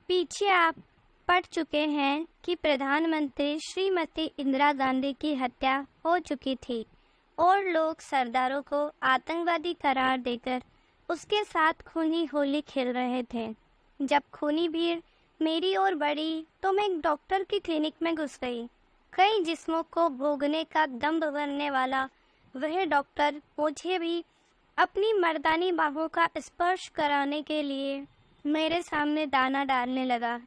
पीछे आप पढ़ चुके हैं कि प्रधानमंत्री श्रीमती इंदिरा गांधी की हत्या हो चुकी थी और लोग सरदारों को आतंकवादी करार देकर उसके साथ खूनी होली खेल रहे थे। जब खूनी भीड़ मेरी ओर बढ़ी तो मैं एक डॉक्टर की क्लिनिक में घुस गई। कई जिस्मों को भोगने का दम भरने वाला वह डॉक्टर मुझे भी अपनी मर्दानी बाहों का स्पर्श कराने के लिए मेरे सामने दाना डालने लगा।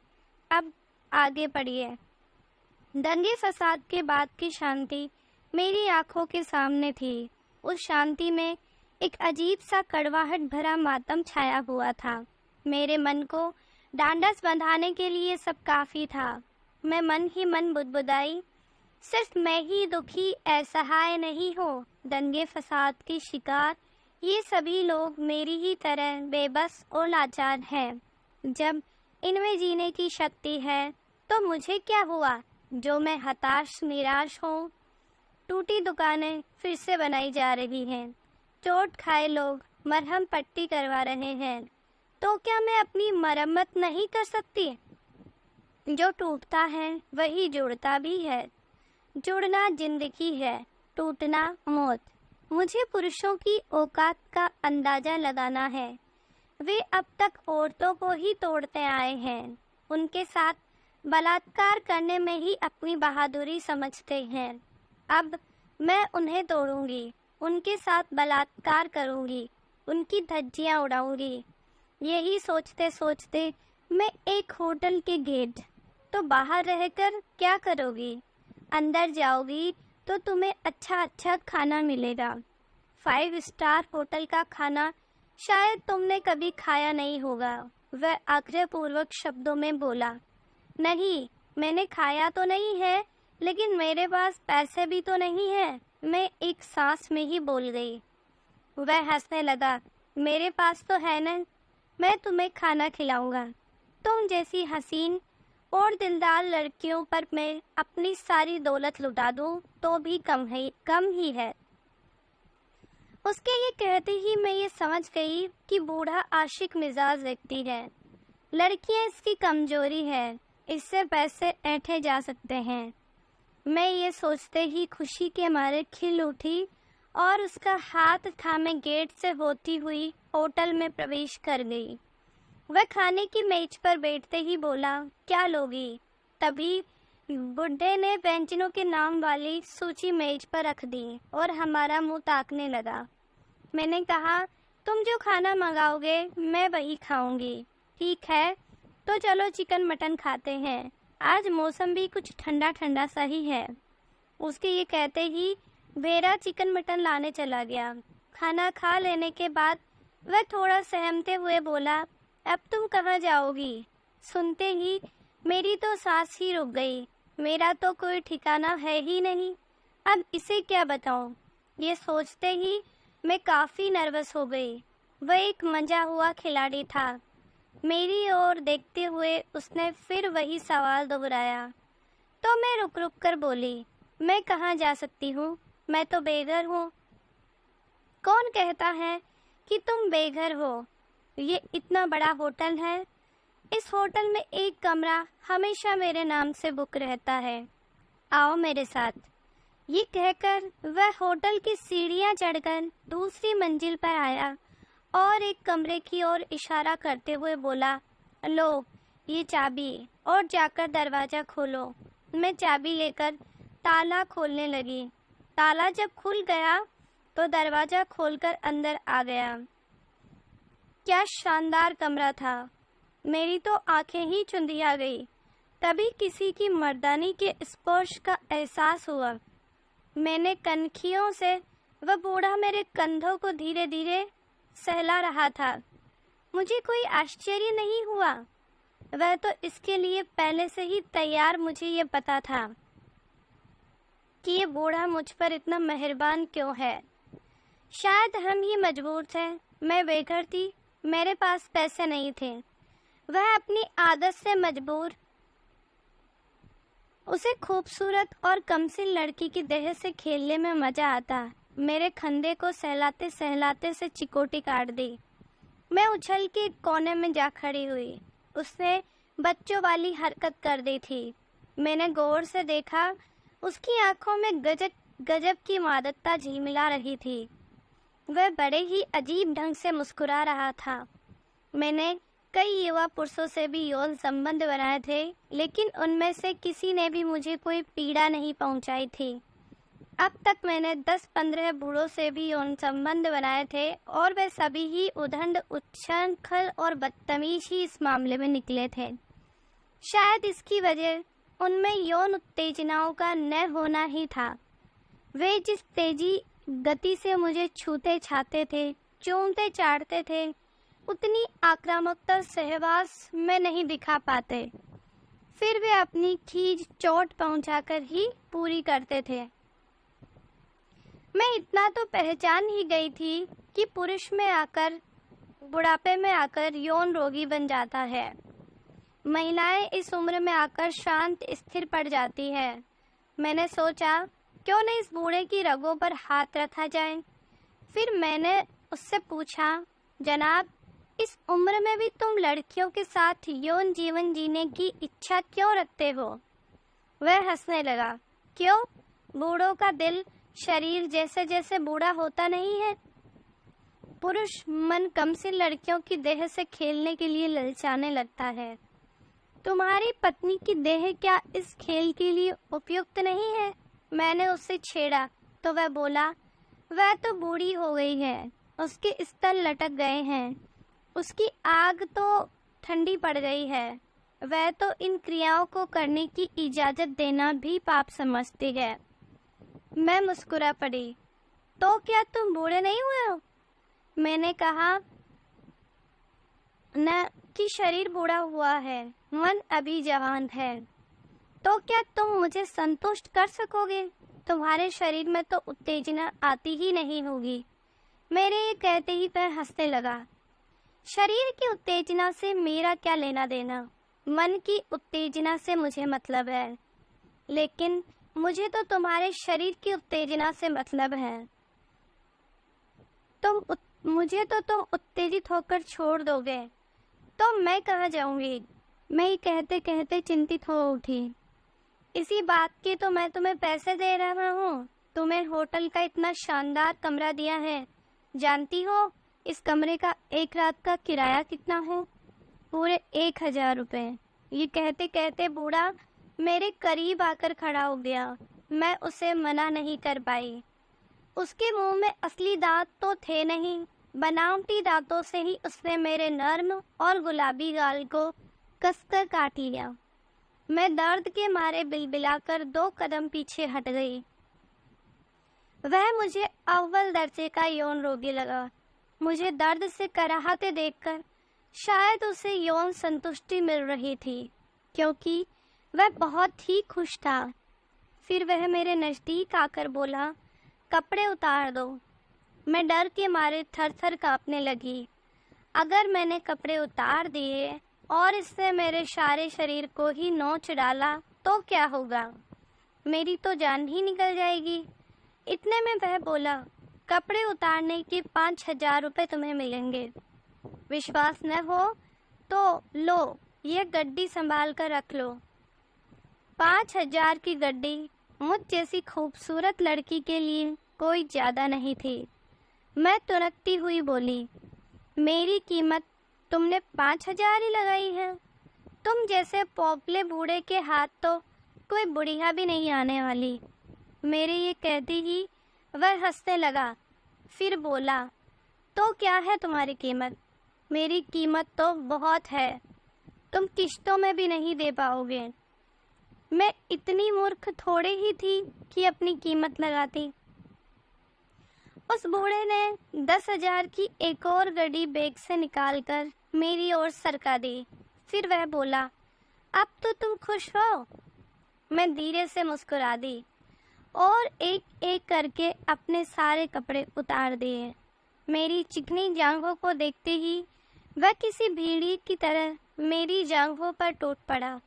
अब आगे पढ़िए। दंगे फसाद के बाद की शांति मेरी आंखों के सामने थी। उस शांति में एक अजीब सा कड़वाहट भरा मातम छाया हुआ था। मेरे मन को डांडस बंधाने के लिए सब काफी था। मैं मन ही मन बुदबुदाई, सिर्फ मैं ही दुखी असहाय नहीं हूँ। दंगे फसाद की शिकार ये सभी लोग मेरी ही तरह बेबस और लाचार हैं। जब इनमें जीने की शक्ति है तो मुझे क्या हुआ जो मैं हताश निराश हूँ। टूटी दुकानें फिर से बनाई जा रही हैं, चोट खाए लोग मरहम पट्टी करवा रहे हैं, तो क्या मैं अपनी मरम्मत नहीं कर सकती? जो टूटता है वही जुड़ता भी है। जुड़ना जिंदगी है, टूटना मौत। मुझे पुरुषों की औकात का अंदाजा लगाना है। वे अब तक औरतों को ही तोड़ते आए हैं। उनके साथ बलात्कार करने में ही अपनी बहादुरी समझते हैं। अब मैं उन्हें तोड़ूंगी, उनके साथ बलात्कार करूंगी, उनकी धज्जियां उड़ाऊंगी। यही सोचते सोचते मैं एक होटल के गेट, तो बाहर रहकर क्या करोगी? अंदर जाओगी तो तुम्हें अच्छा अच्छा खाना मिलेगा। 5 स्टार होटल का खाना शायद तुमने कभी खाया नहीं होगा। वह आग्रहपूर्वक शब्दों में बोला। नहीं, मैंने खाया तो नहीं है, लेकिन मेरे पास पैसे भी तो नहीं है। मैं एक सांस में ही बोल गई। वह हंसने लगा। मेरे पास तो है न, मैं तुम्हें खाना खिलाऊंगा। तुम जैसी हसीन और दिलदार लड़कियों पर मैं अपनी सारी दौलत लुटा दूं तो भी कम ही है। उसके ये कहते ही मैं ये समझ गई कि बूढ़ा आशिक मिजाज व्यक्ति है। लड़कियां इसकी कमजोरी है, इससे पैसे ऐंठे जा सकते हैं। मैं ये सोचते ही खुशी के मारे खिल उठी और उसका हाथ थामे गेट से होती हुई होटल में प्रवेश कर गई। वह खाने की मेज पर बैठते ही बोला, क्या लोगी? तभी बुढ़े ने व्यंजनों के नाम वाली सूची मेज पर रख दी और हमारा मुंह ताकने लगा। मैंने कहा, तुम जो खाना मंगाओगे मैं वही खाऊंगी। ठीक है, तो चलो चिकन मटन खाते हैं। आज मौसम भी कुछ ठंडा ठंडा सा ही है। उसके ये कहते ही वेरा चिकन मटन लाने चला गया। खाना खा लेने के बाद वह थोड़ा सहमते हुए बोला, अब तुम कहाँ जाओगी? सुनते ही मेरी तो सांस ही रुक गई। मेरा तो कोई ठिकाना है ही नहीं, अब इसे क्या बताऊं? ये सोचते ही मैं काफ़ी नर्वस हो गई। वह एक मंजा हुआ खिलाड़ी था। मेरी ओर देखते हुए उसने फिर वही सवाल दोहराया। तो मैं रुक रुक कर बोली, मैं कहाँ जा सकती हूँ? मैं तो बेघर हूँ। कौन कहता है कि तुम बेघर हो? ये इतना बड़ा होटल है। इस होटल में एक कमरा हमेशा मेरे नाम से बुक रहता है। आओ मेरे साथ। ये कहकर वह होटल की सीढ़ियां चढ़कर दूसरी मंजिल पर आया और एक कमरे की ओर इशारा करते हुए बोला, लो ये चाबी और जाकर दरवाज़ा खोलो। मैं चाबी लेकर ताला खोलने लगी। ताला जब खुल गया तो दरवाज़ा खोलकर अंदर आ गया। क्या शानदार कमरा था। मेरी तो आंखें ही चुंधिया गई। तभी किसी की मर्दानी के स्पर्श का एहसास हुआ। मैंने कनखियों से वह बूढ़ा मेरे कंधों को धीरे धीरे सहला रहा था। मुझे कोई आश्चर्य नहीं हुआ। वह तो इसके लिए पहले से ही तैयार। मुझे ये पता था कि ये बूढ़ा मुझ पर इतना मेहरबान क्यों है। शायद हम ही मजबूर थे। मैं बेघर थी, मेरे पास पैसे नहीं थे। वह अपनी आदत से मजबूर। उसे खूबसूरत और कमसिन लड़की की देह से खेलने में मजा आता। मेरे खंधे को सहलाते सहलाते से चिकोटी काट दी। मैं उछल के कोने में जा खड़ी हुई। उसने बच्चों वाली हरकत कर दी थी। मैंने गौर से देखा, उसकी आंखों में गजब गजब की मादकता झिलमिला रही थी। वह बड़े ही अजीब ढंग से मुस्कुरा रहा था। मैंने कई युवा पुरुषों से भी यौन संबंध बनाए थे, लेकिन उनमें से किसी ने भी मुझे कोई पीड़ा नहीं पहुंचाई थी। अब तक मैंने 10-15 बूढ़ों से भी यौन संबंध बनाए थे और वे सभी ही उद्दंड, उच्छृंखल और बदतमीज ही इस मामले में निकले थे। शायद इसकी वजह उनमें यौन उत्तेजनाओं का न होना ही था। वे जिस तेजी गति से मुझे छूते छाते थे, चूमते चाटते थे, उतनी आक्रामकता सहवास में नहीं दिखा पाते। फिर वे अपनी खींच चोट पहुंचाकर ही पूरी करते थे। मैं इतना तो पहचान ही गई थी कि पुरुष में आकर, बुढ़ापे में आकर यौन रोगी बन जाता है। महिलाएं इस उम्र में आकर शांत स्थिर पड़ जाती है। मैंने सोचा, क्यों न इस बूढ़े की रगों पर हाथ रखा जाए। फिर मैंने उससे पूछा, जनाब, इस उम्र में भी तुम लड़कियों के साथ यौन जीवन जीने की इच्छा क्यों रखते हो? वह हंसने लगा। क्यों? बूढ़ों का दिल शरीर जैसे जैसे बूढ़ा होता नहीं है। पुरुष मन कम से लड़कियों की देह से खेलने के लिए ललचाने लगता है। तुम्हारी पत्नी की देह क्या इस खेल के लिए उपयुक्त नहीं है? मैंने उससे छेड़ा तो वह बोला, वह तो बूढ़ी हो गई है, उसके स्तन लटक गए हैं, उसकी आग तो ठंडी पड़ गई है, वह तो इन क्रियाओं को करने की इजाजत देना भी पाप समझती है। मैं मुस्कुरा पड़ी। तो क्या तुम बूढ़े नहीं हुए हो? मैंने कहा, न कि शरीर बूढ़ा हुआ है, मन अभी जवान है। तो क्या तुम मुझे संतुष्ट कर सकोगे? तुम्हारे शरीर में तो उत्तेजना आती ही नहीं होगी। मेरे ये कहते ही वह हंसने लगा। शरीर की उत्तेजना से मेरा क्या लेना देना? मन की उत्तेजना से मुझे मतलब है, लेकिन मुझे तो तुम्हारे शरीर की उत्तेजना से मतलब है। मुझे तो तुम उत्तेजित होकर छोड़ दोगे तो मैं कहाँ जाऊंगी? मैं ये कहते कहते चिंतित हो उठी। इसी बात के तो मैं तुम्हें पैसे दे रहा हूँ। तुम्हें होटल का इतना शानदार कमरा दिया है। जानती हो इस कमरे का एक रात का किराया कितना है? पूरे 1000 रुपये। ये कहते कहते बूढ़ा मेरे करीब आकर खड़ा हो गया। मैं उसे मना नहीं कर पाई। उसके मुंह में असली दांत तो थे नहीं, बनावटी दांतों से ही उसने मेरे नर्म और गुलाबी गाल को कसकर काट लिया। मैं दर्द के मारे बिलबिलाकर 2 कदम पीछे हट गई। वह मुझे अव्वल दर्जे का यौन रोगी लगा। मुझे दर्द से कराहते देखकर शायद उसे यौन संतुष्टि मिल रही थी, क्योंकि वह बहुत ही खुश था। फिर वह मेरे नज़दीक आकर बोला, कपड़े उतार दो। मैं डर के मारे थर-थर कांपने लगी। अगर मैंने कपड़े उतार दिए और इससे मेरे सारे शरीर को ही नोच डाला तो क्या होगा? मेरी तो जान ही निकल जाएगी। इतने में वह बोला, कपड़े उतारने के 5000 रुपये तुम्हें मिलेंगे। विश्वास न हो तो लो, यह गड्डी संभाल कर रख लो। 5000 की गड्डी मुझ जैसी खूबसूरत लड़की के लिए कोई ज़्यादा नहीं थी। मैं तुरकती हुई बोली, मेरी कीमत तुमने 5000 ही लगाई है। तुम जैसे पोपले बूढ़े के हाथ तो कोई बुढ़िया भी नहीं आने वाली। मेरे ये कहती ही वह हंसने लगा। फिर बोला, तो क्या है तुम्हारी कीमत? मेरी कीमत तो बहुत है, तुम किश्तों में भी नहीं दे पाओगे। मैं इतनी मूर्ख थोड़े ही थी कि अपनी कीमत लगाती। उस बूढ़े ने 10,000 की एक और गड्डी बैग से निकालकर मेरी ओर सरका दी। फिर वह बोला, अब तो तुम खुश हो? मैं धीरे से मुस्कुरा दी और एक एक करके अपने सारे कपड़े उतार दिए। मेरी चिकनी जांघों को देखते ही वह किसी भेड़िए की तरह मेरी जांघों पर टूट पड़ा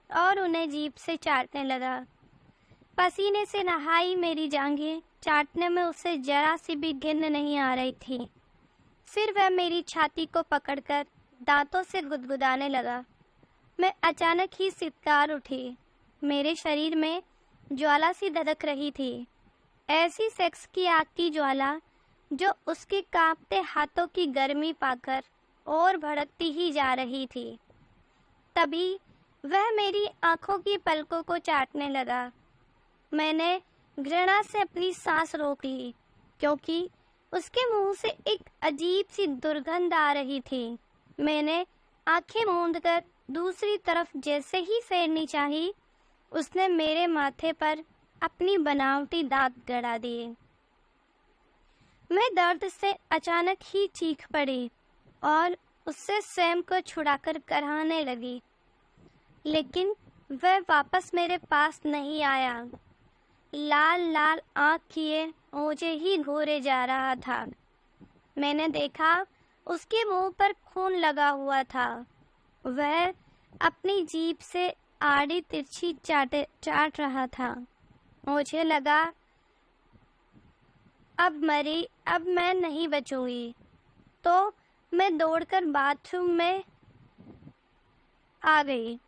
और उन्हें जीभ से चाटने लगा। पसीने से नहाई मेरी जांघें चाटने में उसे जरा सी भी घिन नहीं आ रही थी। फिर वह मेरी छाती को पकड़कर दांतों से गुदगुदाने लगा। मैं अचानक ही सिसकार उठी। मेरे शरीर में ज्वाला सी धधक रही थी, ऐसी सेक्स की आग की ज्वाला जो उसके कांपते हाथों की गर्मी पाकर और भड़कती ही जा रही थी। तभी वह मेरी आंखों की पलकों को चाटने लगा। मैंने घृणा से अपनी सांस रोक ली, क्योंकि उसके मुंह से एक अजीब सी दुर्गंध आ रही थी। मैंने आंखें मूंदकर दूसरी तरफ जैसे ही फेरनी चाही, उसने मेरे माथे पर अपनी बनावटी दांत गड़ा दिए। मैं दर्द से अचानक ही चीख पड़ी और उससे स्वयं को छुड़ाकर कराहने लगी, लेकिन वह वापस मेरे पास नहीं आया। लाल लाल आँख किए मुझे ही घूरे जा रहा था। मैंने देखा उसके मुंह पर खून लगा हुआ था। वह अपनी जीभ से आड़ी तिरछी चाट रहा था। मुझे लगा अब मैं नहीं बचूंगी, तो मैं दौड़कर बाथरूम में आ गई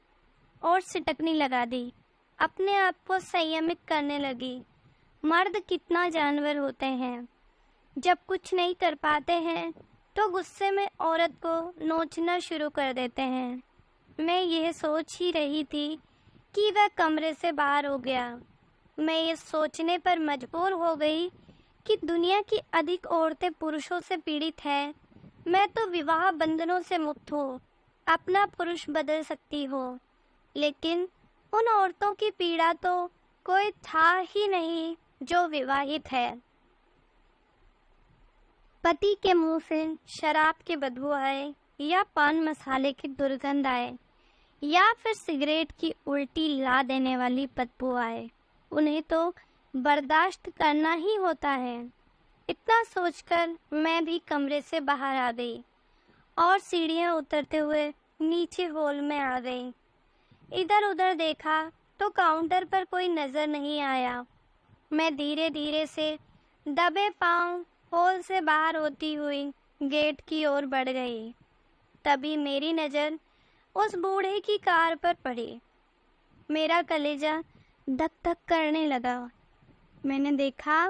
और सिटकनी लगा दी। अपने आप को संयमित करने लगी। मर्द कितना जानवर होते हैं, जब कुछ नहीं कर पाते हैं तो गुस्से में औरत को नोचना शुरू कर देते हैं। मैं यह सोच ही रही थी कि वह कमरे से बाहर हो गया। मैं ये सोचने पर मजबूर हो गई कि दुनिया की अधिक औरतें पुरुषों से पीड़ित हैं। मैं तो विवाह बंधनों से मुक्त हूँ, अपना पुरुष बदल सकती हूँ, लेकिन उन औरतों की पीड़ा तो कोई था ही नहीं जो विवाहित है। पति के मुंह से शराब की बदबू आए या पान मसाले की दुर्गंध आए या फिर सिगरेट की उल्टी ला देने वाली बदबू आए, उन्हें तो बर्दाश्त करना ही होता है। इतना सोचकर मैं भी कमरे से बाहर आ गई और सीढ़ियां उतरते हुए नीचे हॉल में आ गई। इधर उधर देखा तो काउंटर पर कोई नजर नहीं आया। मैं धीरे धीरे से दबे पांव हॉल से बाहर होती हुई गेट की ओर बढ़ गई। तभी मेरी नज़र उस बूढ़े की कार पर पड़ी। मेरा कलेजा धक धक करने लगा। मैंने देखा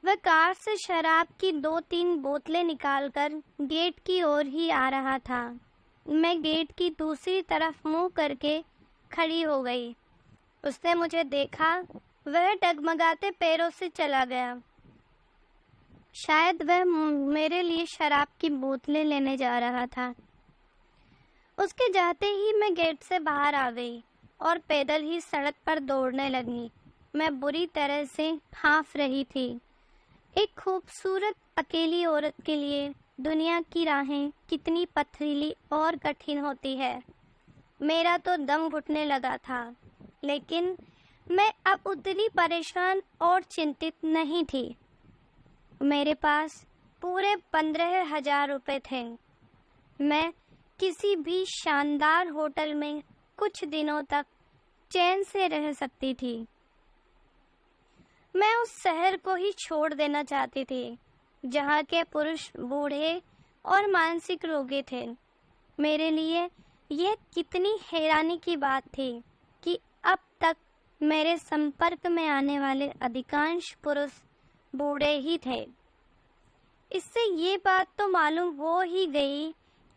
वह कार से शराब की 2-3 बोतलें निकालकर गेट की ओर ही आ रहा था। मैं गेट की दूसरी तरफ मुंह करके खड़ी हो गई। उसने मुझे देखा, वह डगमगाते पैरों से चला गया। शायद वह मेरे लिए शराब की बोतलें लेने जा रहा था। उसके जाते ही मैं गेट से बाहर आ गई और पैदल ही सड़क पर दौड़ने लगी। मैं बुरी तरह से हांफ रही थी। एक खूबसूरत अकेली औरत के लिए दुनिया की राहें कितनी पथरीली और कठिन होती है। मेरा तो दम घुटने लगा था, लेकिन मैं अब उतनी परेशान और चिंतित नहीं थी। मेरे पास पूरे 15,000 रुपये थे। मैं किसी भी शानदार होटल में कुछ दिनों तक चैन से रह सकती थी। मैं उस शहर को ही छोड़ देना चाहती थी, जहाँ के पुरुष बूढ़े और मानसिक रोगी थे। मेरे लिए यह कितनी हैरानी की बात थी कि अब तक मेरे संपर्क में आने वाले अधिकांश पुरुष बूढ़े ही थे। इससे ये बात तो मालूम हो ही गई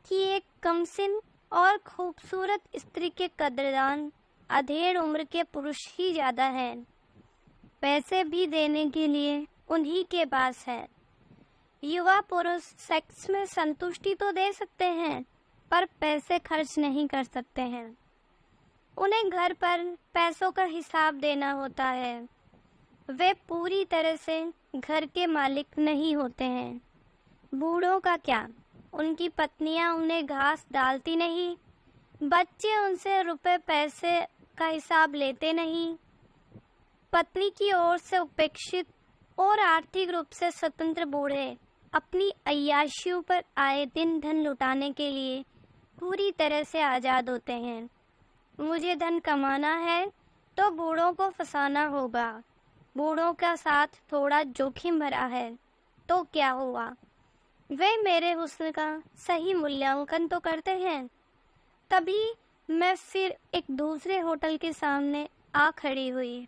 कि एक कमसिन और खूबसूरत स्त्री के कदरदान अधेड़ उम्र के पुरुष ही ज़्यादा हैं। पैसे भी देने के लिए उन्हीं के पास है। युवा पुरुष सेक्स में संतुष्टि तो दे सकते हैं, पर पैसे खर्च नहीं कर सकते हैं। उन्हें घर पर पैसों का हिसाब देना होता है। वे पूरी तरह से घर के मालिक नहीं होते हैं। बूढ़ों का क्या, उनकी पत्नियां उन्हें घास डालती नहीं, बच्चे उनसे रुपए पैसे का हिसाब लेते नहीं। पत्नी की ओर से उपेक्षित और आर्थिक रूप से स्वतंत्र बूढ़े अपनी अय्याशियों पर आए दिन धन लुटाने के लिए पूरी तरह से आज़ाद होते हैं। मुझे धन कमाना है तो बूढ़ों को फंसाना होगा। बूढ़ों का साथ थोड़ा जोखिम भरा है तो क्या हुआ, वे मेरे हुस्न का सही मूल्यांकन तो करते हैं। तभी मैं फिर एक दूसरे होटल के सामने आ खड़ी हुई।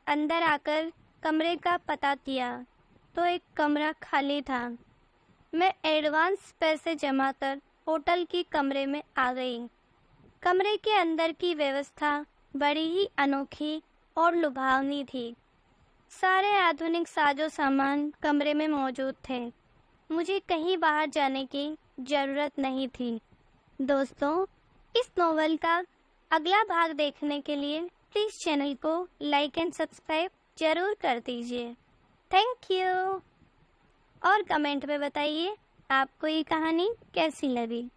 अंदर आकर कमरे का पता किया तो एक कमरा खाली था। मैं एडवांस पैसे जमा कर होटल की कमरे में आ गई। कमरे के अंदर की व्यवस्था बड़ी ही अनोखी और लुभावनी थी। सारे आधुनिक साजो सामान कमरे में मौजूद थे। मुझे कहीं बाहर जाने की जरूरत नहीं थी। दोस्तों, इस नॉवल का अगला भाग देखने के लिए प्लीज चैनल को लाइक एंड सब्सक्राइब जरूर कर दीजिए। Thank you. और कमेंट में बताइए आपको ये कहानी कैसी लगी।